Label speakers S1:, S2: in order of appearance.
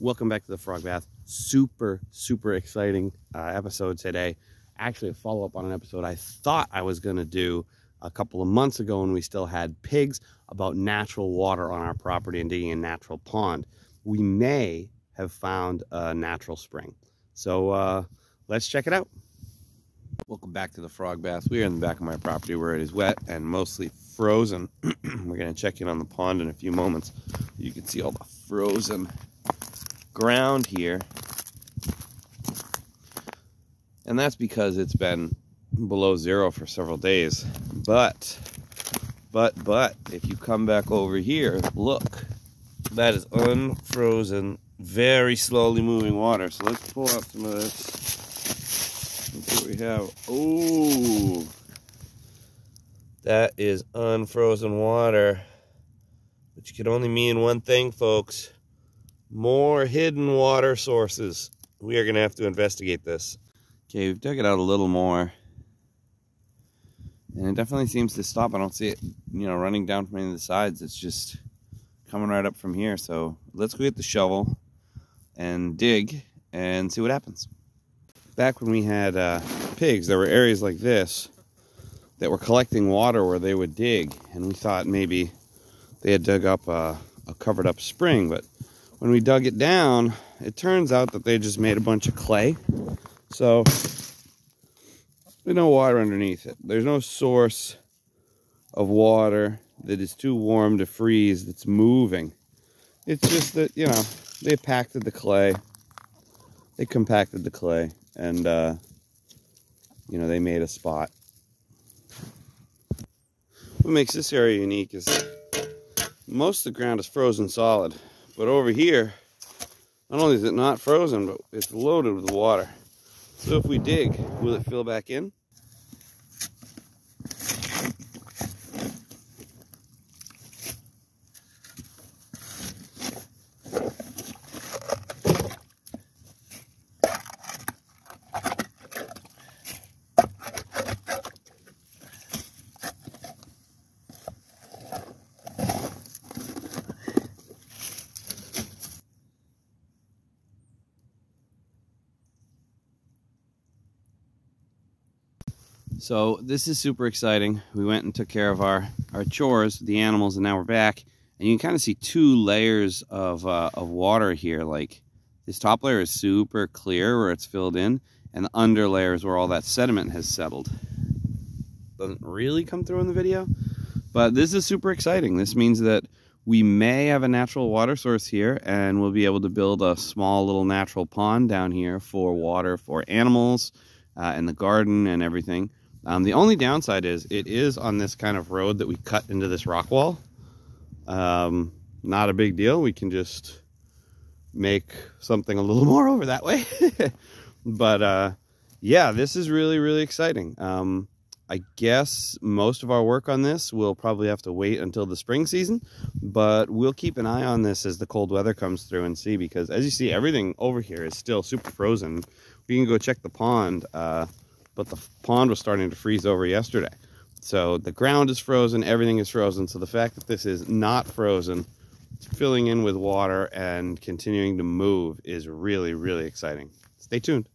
S1: Welcome back to the Frog Bath. Super exciting episode today. Actually, a follow-up on an episode I thought I was going to do a couple of months ago when we still had pigs, about natural water on our property and digging a natural pond. We may have found a natural spring. So let's check it out. Welcome back to the Frog Bath. We are in the back of my property where it is wet and mostly frozen. We're going to check in on the pond in a few moments. You can see all the frozen ground here, and that's because it's been below zero for several days. But if you come back over here, look, that is unfrozen, very slowly moving water. So let's pull out some of this. Let's see what we have. Oh, that is unfrozen water, which can only mean one thing, folks: more hidden water sources. We are going to have to investigate this. Okay, we've dug it out a little more, and it definitely seems to stop. I don't see it, running down from any of the sides. It's just coming right up from here. So let's go get the shovel and dig and see what happens. Back when we had pigs, there were areas like this that were collecting water where they would dig, and we thought maybe they had dug up a covered up spring, but when we dug it down, it turns out that they just made a bunch of clay. So there's no water underneath it. There's no source of water that is too warm to freeze that's moving. It's just that, they compacted the clay, and, they made a spot. What makes this area unique is most of the ground is frozen solid. But over here, not only is it not frozen, but it's loaded with water. So if we dig, will it fill back in? So this is super exciting. We went and took care of our chores, the animals, and now we're back. And you can kind of see two layers of water here. Like, this top layer is super clear where it's filled in, and the under layer is where all that sediment has settled. Doesn't really come through in the video, but this is super exciting. This means that we may have a natural water source here, and we'll be able to build a small little natural pond down here for water for animals and the garden and everything. The only downside is it is on this kind of road that we cut into this rock wall. Not a big deal. We can just make something a little more over that way. But yeah, this is really exciting. I guess most of our work on this will probably have to wait until the spring season, but we'll keep an eye on this as the cold weather comes through and see, because as you see, everything over here is still super frozen. We can go check the pond, but the pond was starting to freeze over yesterday. So the ground is frozen, everything is frozen. So the fact that this is not frozen, filling in with water and continuing to move is really exciting. Stay tuned.